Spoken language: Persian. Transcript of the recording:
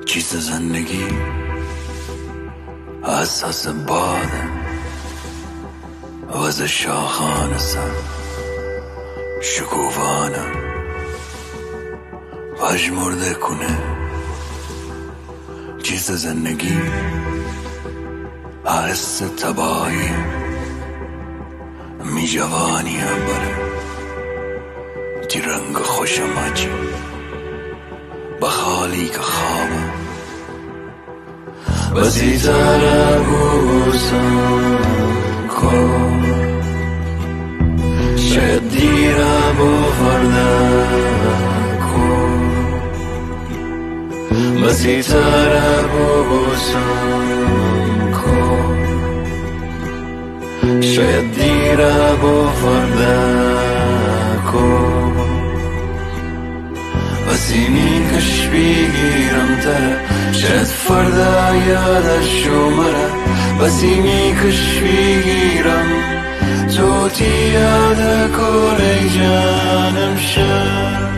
چیز زندگی اساس بادم و از شاخانسم شکوفانم پژمرده کنه چیز زندگی حس تباهی می جوانیم بره تی رنگ خوشم آجی بخالی که خوابم بسی تره بوسم کن شاید دیره بفرده کن بسی تره بوسم کن شاید دیره بفرده کن بسی میکش بگیرم تره شاید فردا یادشو مره بسی میکش بگیرم تو تی یاد کل جانم شد